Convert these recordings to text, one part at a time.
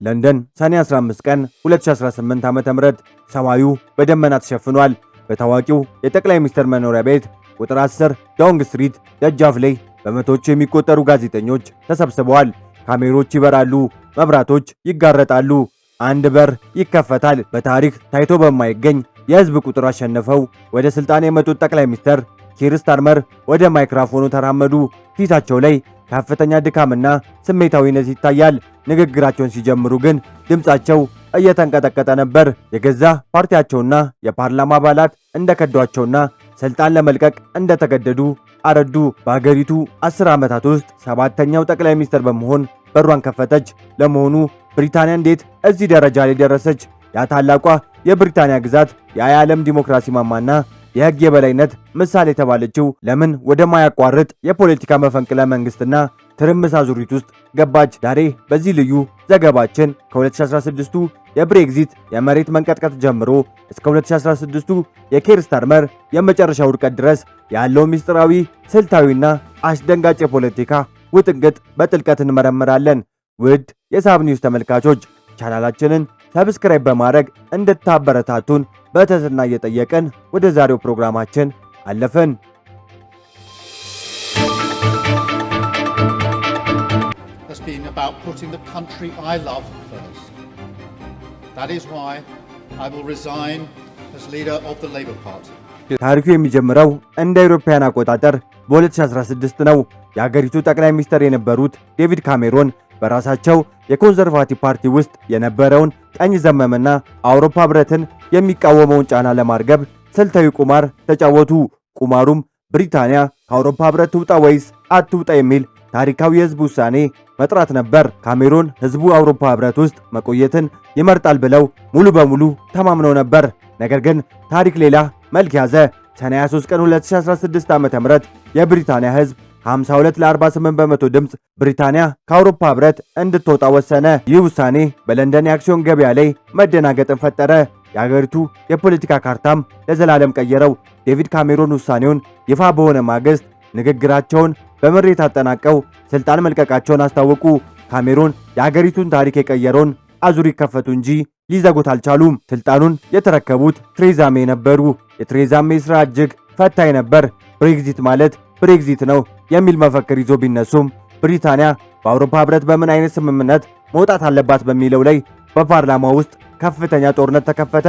ለንደን ሰኔ 15 ቀን 2018 ዓ.ም ሰማዩ በደመና ተሸፍኗል። በታዋቂው የጠቅላይ ሚኒስትር መኖሪያ ቤት ቁጥር 10 ዳውንግ ስትሪት ደጃፍ ላይ በመቶዎች የሚቆጠሩ ጋዜጠኞች ተሰብስበዋል። ካሜሮች ይበራሉ፣ መብራቶች ይጋረጣሉ፣ አንድ በር ይከፈታል። በታሪክ ታይቶ በማይገኝ የህዝብ ቁጥር አሸንፈው ወደ ስልጣን የመጡት ጠቅላይ ሚኒስትር ኪር ስታርመር ወደ ማይክሮፎኑ ተራመዱ። ፊታቸው ላይ ከፍተኛ ድካምና ስሜታዊነት ይታያል። ንግግራቸውን ሲጀምሩ ግን ድምጻቸው እየተንቀጠቀጠ ነበር። የገዛ ፓርቲያቸውና የፓርላማ አባላት እንደከዷቸውና ስልጣን ለመልቀቅ እንደተገደዱ አረዱ። በአገሪቱ 10 ዓመታት ውስጥ ሰባተኛው ጠቅላይ ሚኒስትር በመሆን በሯን ከፈተች። ለመሆኑ ብሪታንያ እንዴት እዚህ ደረጃ ላይ ደረሰች? ያ ታላቋ የብሪታንያ ግዛት የዓለም ዲሞክራሲ ማማና የህግ የበላይነት ምሳሌ የተባለችው ለምን ወደ ማያቋርጥ የፖለቲካ መፈንቅለ መንግስትና ትርምስ አዙሪት ውስጥ ገባች? ዛሬ በዚህ ልዩ ዘገባችን ከ2016ቱ የብሬግዚት የመሬት መንቀጥቀጥ ጀምሮ እስከ 2016ቱ የኪር ስታርመር የመጨረሻ ውድቀት ድረስ ያለው ምስጢራዊ፣ ስልታዊና አስደንጋጭ የፖለቲካ ውጥንቅጥ በጥልቀት እንመረምራለን። ውድ የሳብ ኒውስ ተመልካቾች ቻናላችንን ሰብስክራይብ በማድረግ እንድታበረታቱን በትህትና እየጠየቅን ወደ ዛሬው ፕሮግራማችን አለፍን። Has been about putting the country I love first. That is why I will resign as leader of the Labour Party. ታሪኩ የሚጀምረው እንደ አውሮፓውያን አቆጣጠር በ2016 ነው። የሀገሪቱ ጠቅላይ ሚኒስትር የነበሩት ዴቪድ ካሜሮን በራሳቸው የኮንዘርቫቲቭ ፓርቲ ውስጥ የነበረውን ቀኝ ዘመምና አውሮፓ ህብረትን የሚቃወመውን ጫና ለማርገብ ስልታዊ ቁማር ተጫወቱ። ቁማሩም ብሪታንያ ከአውሮፓ ህብረት ትውጣ ወይስ አትውጣ የሚል ታሪካዊ የህዝብ ውሳኔ መጥራት ነበር። ካሜሮን ህዝቡ አውሮፓ ህብረት ውስጥ መቆየትን ይመርጣል ብለው ሙሉ በሙሉ ተማምነው ነበር። ነገር ግን ታሪክ ሌላ መልክ ያዘ። ሰኔ 23 ቀን 2016 ዓ.ም የብሪታንያ ህዝብ 52 ለ48 በመቶ ድምፅ ብሪታንያ ከአውሮፓ ህብረት እንድትወጣ ወሰነ። ይህ ውሳኔ በለንደን የአክሲዮን ገበያ ላይ መደናገጥን ፈጠረ። የአገሪቱ የፖለቲካ ካርታም ለዘላለም ቀየረው። ዴቪድ ካሜሮን ውሳኔውን ይፋ በሆነ ማግስት ንግግራቸውን በምሬት አጠናቀው ስልጣን መልቀቃቸውን አስታወቁ። ካሜሮን የአገሪቱን ታሪክ የቀየረውን አዙሪት ከፈቱ እንጂ ሊዘጉት አልቻሉም። ስልጣኑን የተረከቡት ቴሬዛ ሜይ ነበሩ። የቴሬዛ ሜይ ስራ እጅግ ፈታኝ ነበር። ብሬግዚት ማለት ብሬግዚት ነው የሚል መፈክር ይዞ ቢነሱም ብሪታንያ በአውሮፓ ህብረት በምን አይነት ስምምነት መውጣት አለባት በሚለው ላይ በፓርላማ ውስጥ ከፍተኛ ጦርነት ተከፈተ።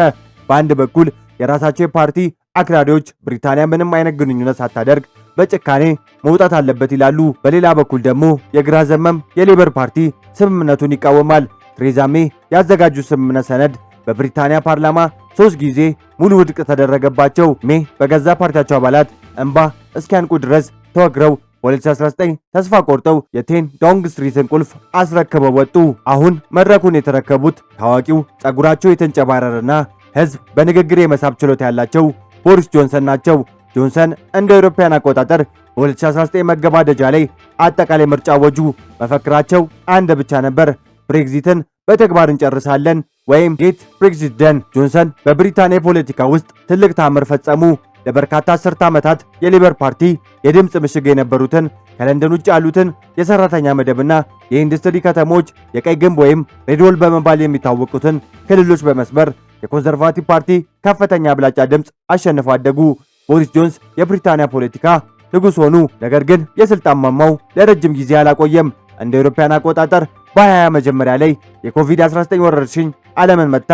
በአንድ በኩል የራሳቸው የፓርቲ አክራሪዎች ብሪታንያ ምንም አይነት ግንኙነት ሳታደርግ በጭካኔ መውጣት አለበት ይላሉ። በሌላ በኩል ደግሞ የግራ ዘመም የሌበር ፓርቲ ስምምነቱን ይቃወማል። ቴሬዛ ሜይ ያዘጋጁት ስምምነት ሰነድ በብሪታንያ ፓርላማ 3 ጊዜ ሙሉ ውድቅ ተደረገባቸው። ሜይ በገዛ ፓርቲያቸው አባላት እንባ እስኪያንቁ ድረስ ተወግረው በ2019 ተስፋ ቆርጠው የ10 ዳውንግ ስትሪትን ቁልፍ አስረክበው ወጡ። አሁን መድረኩን የተረከቡት ታዋቂው ጸጉራቸው የተንጨባረረና ህዝብ በንግግር የመሳብ ችሎታ ያላቸው ቦሪስ ጆንሰን ናቸው። ጆንሰን እንደ አውሮፓውያን አቆጣጠር በ2019 መገባደጃ ላይ አጠቃላይ ምርጫ አወጁ። መፈክራቸው አንድ ብቻ ነበር፣ ብሬግዚትን በተግባር እንጨርሳለን ወይም ጌት ብሬግዚት ደን። ጆንሰን በብሪታንያ ፖለቲካ ውስጥ ትልቅ ታምር ፈጸሙ። ለበርካታ አስርተ ዓመታት የሌበር ፓርቲ የድምፅ ምሽግ የነበሩትን ከለንደን ውጭ ያሉትን የሰራተኛ መደብና የኢንዱስትሪ ከተሞች የቀይ ግንብ ወይም ሬድዎል በመባል የሚታወቁትን ክልሎች በመስበር የኮንዘርቫቲቭ ፓርቲ ከፍተኛ አብላጫ ድምፅ አሸንፈው አደጉ። ቦሪስ ጆንስ የብሪታንያ ፖለቲካ ንጉሥ ሆኑ። ነገር ግን የስልጣን ማማው ለረጅም ጊዜ አላቆየም። እንደ አውሮፓውያን አቆጣጠር በ2020 መጀመሪያ ላይ የኮቪድ-19 ወረርሽኝ ዓለምን መታ።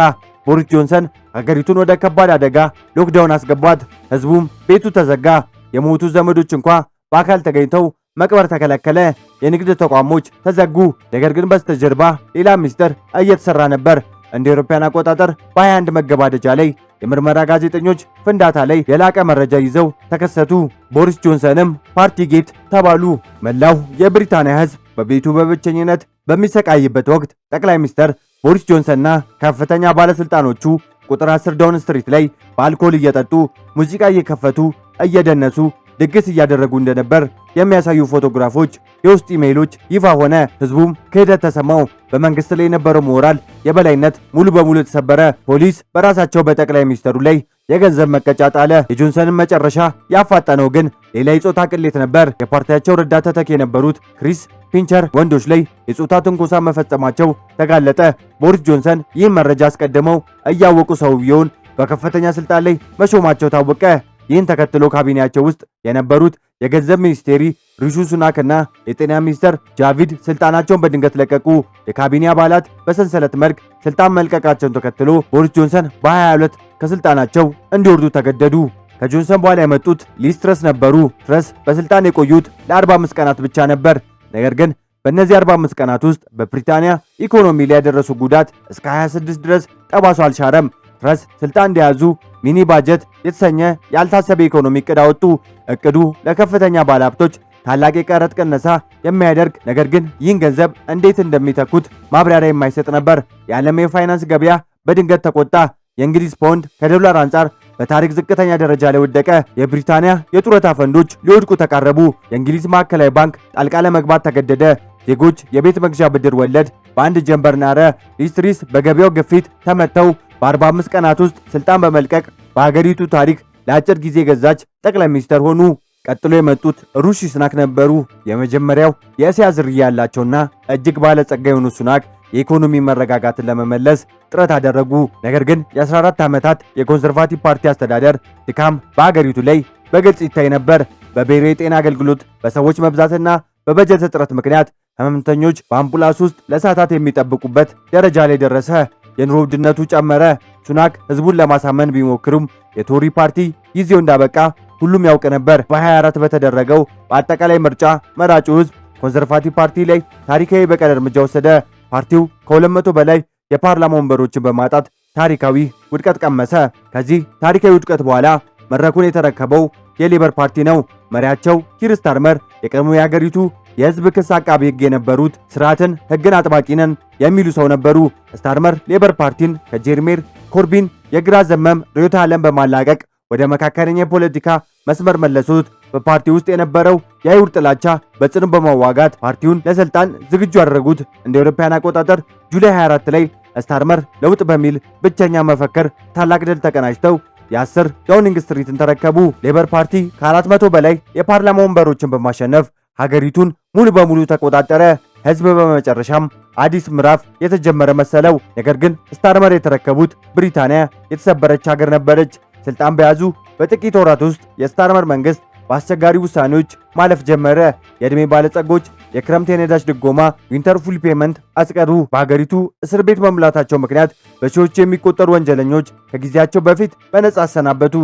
ቦሪስ ጆንሰን ሀገሪቱን ወደ ከባድ አደጋ ሎክዳውን አስገቧት። ህዝቡም ቤቱ ተዘጋ። የሞቱ ዘመዶች እንኳ በአካል ተገኝተው መቅበር ተከለከለ። የንግድ ተቋሞች ተዘጉ። ነገር ግን በስተጀርባ ሌላ ሚስጥር እየተሰራ ነበር። እንደ አውሮፓውያን አቆጣጠር በ21 መገባደጃ ላይ የምርመራ ጋዜጠኞች ፍንዳታ ላይ የላቀ መረጃ ይዘው ተከሰቱ። ቦሪስ ጆንሰንም ፓርቲጌት ተባሉ። መላው የብሪታንያ ህዝብ በቤቱ በብቸኝነት በሚሰቃይበት ወቅት ጠቅላይ ሚኒስትር ቦሪስ ጆንሰንና ከፍተኛ ባለስልጣኖቹ ቁጥር 10 ዳውን ስትሪት ላይ በአልኮል እየጠጡ ሙዚቃ እየከፈቱ እየደነሱ ድግስ እያደረጉ እንደነበር የሚያሳዩ ፎቶግራፎች፣ የውስጥ ኢሜይሎች ይፋ ሆነ። ህዝቡም ክህደት ተሰማው። በመንግስት ላይ የነበረው ሞራል የበላይነት ሙሉ በሙሉ ተሰበረ። ፖሊስ በራሳቸው በጠቅላይ ሚኒስትሩ ላይ የገንዘብ መቀጫ ጣለ። የጆንሰንን መጨረሻ ያፋጠነው ግን ሌላ የጾታ ቅሌት ነበር። የፓርቲያቸው ረዳት ተተኪ የነበሩት ክሪስ ፒንቸር ወንዶች ላይ የጾታ ትንኮሳ መፈጸማቸው ተጋለጠ። ቦሪስ ጆንሰን ይህን መረጃ አስቀድመው እያወቁ ሰውየውን በከፍተኛ ስልጣን ላይ መሾማቸው ታወቀ። ይህን ተከትሎ ካቢኔያቸው ውስጥ የነበሩት የገንዘብ ሚኒስቴሪ ሪሺ ሱናክና የጤና ሚኒስተር ጃቪድ ስልጣናቸውን በድንገት ለቀቁ። የካቢኔ አባላት በሰንሰለት መልክ ስልጣን መልቀቃቸውን ተከትሎ ቦሪስ ጆንሰን በ2022 ከስልጣናቸው እንዲወርዱ ተገደዱ። ከጆንሰን በኋላ የመጡት ሊዝ ትረስ ነበሩ። ትረስ በስልጣን የቆዩት ለ45 ቀናት ብቻ ነበር። ነገር ግን በእነዚህ 45 ቀናት ውስጥ በብሪታንያ ኢኮኖሚ ላይ ያደረሱ ጉዳት እስከ 26 ድረስ ጠባሱ አልሻረም። ትረስ ስልጣን እንደያዙ ሚኒ ባጀት የተሰኘ ያልታሰበ ኢኮኖሚ እቅድ አወጡ። እቅዱ ለከፍተኛ ባለሀብቶች ታላቅ የቀረጥ ቅነሳ የሚያደርግ ነገር ግን ይህን ገንዘብ እንዴት እንደሚተኩት ማብራሪያ የማይሰጥ ነበር። የዓለም የፋይናንስ ገበያ በድንገት ተቆጣ። የእንግሊዝ ፓውንድ ከዶላር አንጻር በታሪክ ዝቅተኛ ደረጃ ላይ ወደቀ። የብሪታንያ የጡረታ ፈንዶች ሊወድቁ ተቃረቡ። የእንግሊዝ ማዕከላዊ ባንክ ጣልቃ ለመግባት ተገደደ። ዜጎች የቤት መግዣ ብድር ወለድ በአንድ ጀንበር ናረ። ሊዝ ትረስ በገበያው ግፊት ተመተው በ45 ቀናት ውስጥ ስልጣን በመልቀቅ በሀገሪቱ ታሪክ ለአጭር ጊዜ ገዛች ጠቅላይ ሚኒስትር ሆኑ። ቀጥሎ የመጡት ሪሺ ሱናክ ነበሩ። የመጀመሪያው የእስያ ዝርያ ያላቸውና እጅግ ባለጸጋ የሆኑ ሱናክ የኢኮኖሚ መረጋጋትን ለመመለስ ጥረት አደረጉ። ነገር ግን የ14 ዓመታት የኮንሰርቫቲቭ ፓርቲ አስተዳደር ድካም በሀገሪቱ ላይ በግልጽ ይታይ ነበር። በብሔራዊ የጤና አገልግሎት በሰዎች መብዛትና በበጀት እጥረት ምክንያት ህመምተኞች በአምቡላንስ ውስጥ ለሰዓታት የሚጠብቁበት ደረጃ ላይ ደረሰ። የኑሮ ውድነቱ ጨመረ። ሱናክ ህዝቡን ለማሳመን ቢሞክሩም የቶሪ ፓርቲ ጊዜው እንዳበቃ ሁሉም ያውቅ ነበር። በ24 በተደረገው በአጠቃላይ ምርጫ መራጩ ህዝብ ኮንሰርቫቲቭ ፓርቲ ላይ ታሪካዊ በቀል እርምጃ ወሰደ። ፓርቲው ከ200 በላይ የፓርላማ ወንበሮችን በማጣት ታሪካዊ ውድቀት ቀመሰ። ከዚህ ታሪካዊ ውድቀት በኋላ መድረኩን የተረከበው የሌበር ፓርቲ ነው። መሪያቸው ኪር ስታርመር የቀድሞ የሀገሪቱ የህዝብ ክስ አቃቢ ህግ የነበሩት ስርዓትን ህግን አጥባቂ ነን የሚሉ ሰው ነበሩ። ስታርመር ሌበር ፓርቲን ከጄሬሚ ኮርቢን የግራ ዘመም ርዕዮተ ዓለም በማላቀቅ ወደ መካከለኛ የፖለቲካ መስመር መለሱት። በፓርቲ ውስጥ የነበረው የአይሁድ ጥላቻ በጽኑ በመዋጋት ፓርቲውን ለስልጣን ዝግጁ ያደረጉት። እንደ አውሮፓውያን አቆጣጠር ጁላይ 24 ላይ ስታርመር ለውጥ በሚል ብቸኛ መፈክር ታላቅ ድል ተቀናጅተው የ10 ዳውኒንግ ስትሪትን ተረከቡ። ሌበር ፓርቲ ከ400 በላይ የፓርላማ ወንበሮችን በማሸነፍ ሀገሪቱን ሙሉ በሙሉ ተቆጣጠረ። ህዝብ በመጨረሻም አዲስ ምዕራፍ የተጀመረ መሰለው። ነገር ግን ስታርመር የተረከቡት ብሪታንያ የተሰበረች ሀገር ነበረች። ስልጣን በያዙ በጥቂት ወራት ውስጥ የስታርመር መንግስት በአስቸጋሪ ውሳኔዎች ማለፍ ጀመረ። የዕድሜ ባለጸጎች የክረምት የነዳጅ ድጎማ ዊንተር ፉል ፔመንት አስቀሩ። በሀገሪቱ እስር ቤት መሙላታቸው ምክንያት በሺዎች የሚቆጠሩ ወንጀለኞች ከጊዜያቸው በፊት በነጻ አሰናበቱ።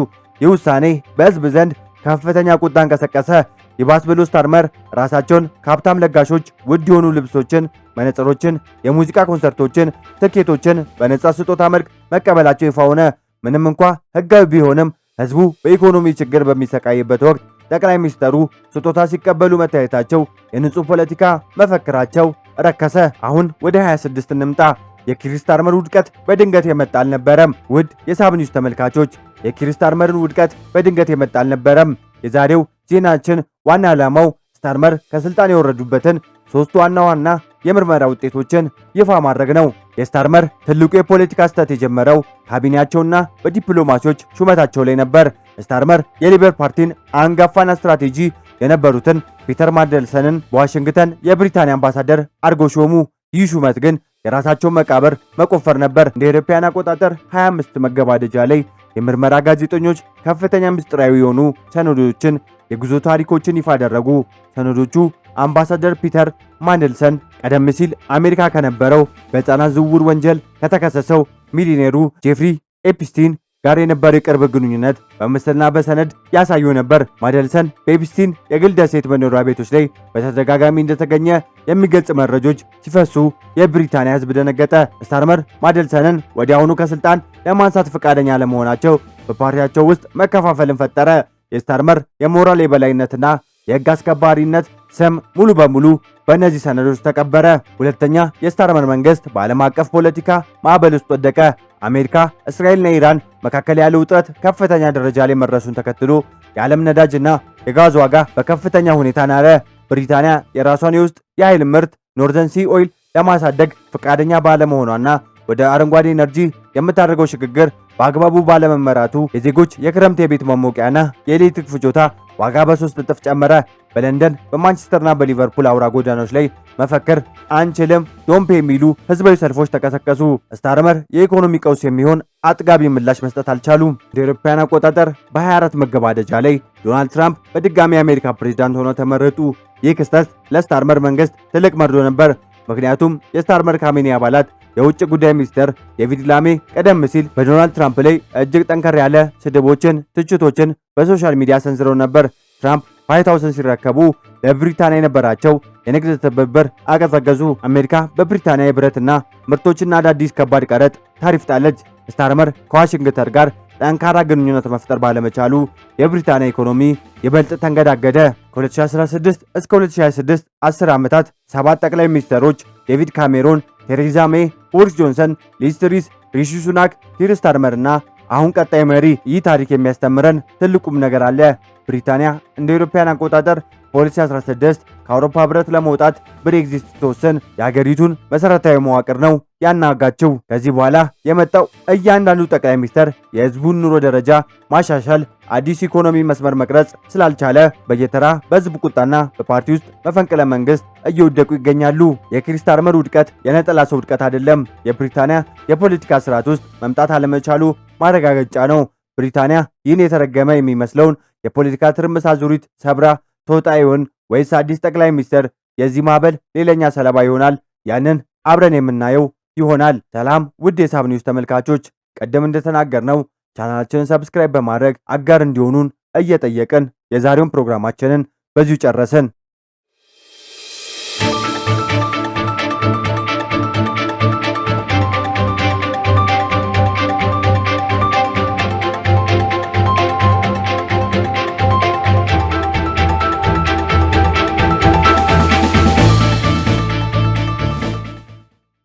ይህ ውሳኔ በህዝብ ዘንድ ከፍተኛ ቁጣ እንቀሰቀሰ። ይባስ ብሎ ስታርመር ራሳቸውን ከሀብታም ለጋሾች ውድ የሆኑ ልብሶችን፣ መነጽሮችን፣ የሙዚቃ ኮንሰርቶችን፣ ትኬቶችን በነጻ ስጦታ መልክ መቀበላቸው ይፋ ሆነ። ምንም እንኳ ህጋዊ ቢሆንም ህዝቡ በኢኮኖሚ ችግር በሚሰቃይበት ወቅት ጠቅላይ ሚኒስትሩ ስጦታ ሲቀበሉ መታየታቸው የንጹህ ፖለቲካ መፈክራቸው ረከሰ። አሁን ወደ 26 እንምጣ። የኪር ስታርመር ውድቀት በድንገት የመጣ አልነበረም። ውድ የሳብ ኒውስ ተመልካቾች፣ የኪር ስታርመርን ውድቀት በድንገት የመጣ አልነበረም። የዛሬው ዜናችን ዋና ዓላማው ስታርመር ከስልጣን የወረዱበትን ሶስት ዋና ዋና የምርመራ ውጤቶችን ይፋ ማድረግ ነው። የስታርመር ትልቁ የፖለቲካ ስህተት የጀመረው ካቢኔያቸውና በዲፕሎማሲዎች ሹመታቸው ላይ ነበር። ስታርመር የሌበር ፓርቲን አንጋፋና ስትራቴጂ የነበሩትን ፒተር ማንደልሰንን በዋሽንግተን የብሪታንያ አምባሳደር አድርገው ሾሙ። ይህ ሹመት ግን የራሳቸውን መቃብር መቆፈር ነበር። እንደ አውሮፓውያን አቆጣጠር 25 መገባደጃ ላይ የምርመራ ጋዜጠኞች ከፍተኛ ምስጢራዊ የሆኑ ሰነዶችን፣ የጉዞ ታሪኮችን ይፋ አደረጉ። ሰነዶቹ አምባሳደር ፒተር ማንደልሰን ቀደም ሲል አሜሪካ ከነበረው በሕፃናት ዝውውር ወንጀል ከተከሰሰው ሚሊዮኔሩ ጄፍሪ ኤፕስቲን ጋር የነበረው የቅርብ ግንኙነት በምስልና በሰነድ ያሳዩ ነበር። ማንደልሰን በኤፕስቲን የግል ደሴት መኖሪያ ቤቶች ላይ በተደጋጋሚ እንደተገኘ የሚገልጽ መረጃዎች ሲፈሱ የብሪታንያ ሕዝብ ደነገጠ። ስታርመር ማንደልሰንን ወዲያውኑ ከስልጣን ለማንሳት ፈቃደኛ ለመሆናቸው በፓርቲያቸው ውስጥ መከፋፈልን ፈጠረ። የስታርመር የሞራል የበላይነትና የሕግ አስከባሪነት ስም ሙሉ በሙሉ በእነዚህ ሰነዶች ተቀበረ። ሁለተኛ፣ የስታርመር መንግስት በዓለም አቀፍ ፖለቲካ ማዕበል ውስጥ ወደቀ። አሜሪካ፣ እስራኤልና ኢራን መካከል ያለው ውጥረት ከፍተኛ ደረጃ ላይ መድረሱን ተከትሎ የዓለም ነዳጅና የጋዝ ዋጋ በከፍተኛ ሁኔታ ናረ። ብሪታንያ የራሷን የውስጥ የኃይል ምርት ኖርዘርን ሲ ኦይል ለማሳደግ ፈቃደኛ ባለመሆኗና ወደ አረንጓዴ ኤነርጂ የምታደርገው ሽግግር በአግባቡ ባለመመራቱ የዜጎች የክረምት የቤት መሞቂያና የኤሌክትሪክ ፍጆታ ዋጋ በ3 እጥፍ ጨመረ። በለንደን በማንቸስተርና በሊቨርፑል አውራ ጎዳናዎች ላይ መፈክር አንችልም ዶምፔ የሚሉ ህዝባዊ ሰልፎች ተቀሰቀሱ። ስታርመር የኢኮኖሚ ቀውስ የሚሆን አጥጋቢ ምላሽ መስጠት አልቻሉም። እንደ አውሮፓውያን አቆጣጠር በ24 መገባደጃ ላይ ዶናልድ ትራምፕ በድጋሚ የአሜሪካ ፕሬዝዳንት ሆነው ተመረጡ። ይህ ክስተት ለስታርመር መንግስት ትልቅ መርዶ ነበር። ምክንያቱም የስታርመር ካቢኔ አባላት የውጭ ጉዳይ ሚኒስትር ዴቪድ ላሜ ቀደም ሲል በዶናልድ ትራምፕ ላይ እጅግ ጠንከር ያለ ስድቦችን፣ ትችቶችን በሶሻል ሚዲያ ሰንዝረው ነበር። ትራምፕ ዋይት ሃውስን ሲረከቡ ለብሪታንያ የነበራቸው የንግድ ትብብር አቀዘቀዙ። አሜሪካ በብሪታንያ የብረትና ምርቶችና አዳዲስ ከባድ ቀረጥ ታሪፍ ጣለች። ስታርመር ከዋሽንግተን ጋር ጠንካራ ግንኙነት መፍጠር ባለመቻሉ የብሪታንያ ኢኮኖሚ ይበልጥ ተንገዳገደ። ከ2016 እስከ 2026 10 ዓመታት 7 ጠቅላይ ሚኒስትሮች ዴቪድ ካሜሮን፣ ቴሬዛ ሜይ፣ ቦሪስ ጆንሰን፣ ሊዝ ትሪስ፣ ሪሺ ሱናክ፣ ኪር ስታርመር እና አሁን ቀጣይ መሪ። ይህ ታሪክ የሚያስተምረን ትልቁም ነገር አለ። ብሪታንያ እንደ አውሮፓውያን አቆጣጠር በ2016 ከአውሮፓ ህብረት ለመውጣት ብሬግዚት ስትወስን የሀገሪቱን መሰረታዊ መዋቅር ነው ያናጋችው። ከዚህ በኋላ የመጣው እያንዳንዱ ጠቅላይ ሚኒስትር የህዝቡን ኑሮ ደረጃ ማሻሻል፣ አዲስ ኢኮኖሚ መስመር መቅረጽ ስላልቻለ በየተራ በህዝብ ቁጣና በፓርቲ ውስጥ መፈንቅለ መንግስት እየወደቁ ይገኛሉ። የኪር ስታርመር ውድቀት የነጠላ ሰው ውድቀት አይደለም። የብሪታንያ የፖለቲካ ስርዓት ውስጥ መምጣት አለመቻሉ ማረጋገጫ ነው። ብሪታንያ ይህን የተረገመ የሚመስለውን የፖለቲካ ትርምስ አዙሪት ሰብራ ተወጣ ይሆን ወይስ አዲስ ጠቅላይ ሚኒስትር የዚህ ማዕበል ሌላኛ ሰለባ ይሆናል? ያንን አብረን የምናየው ይሆናል። ሰላም ውድ የሳብ ኒውስ ተመልካቾች፣ ቀደም እንደተናገርነው ቻናላችንን ሰብስክራይብ በማድረግ አጋር እንዲሆኑን እየጠየቅን የዛሬውን ፕሮግራማችንን በዚሁ ጨረስን።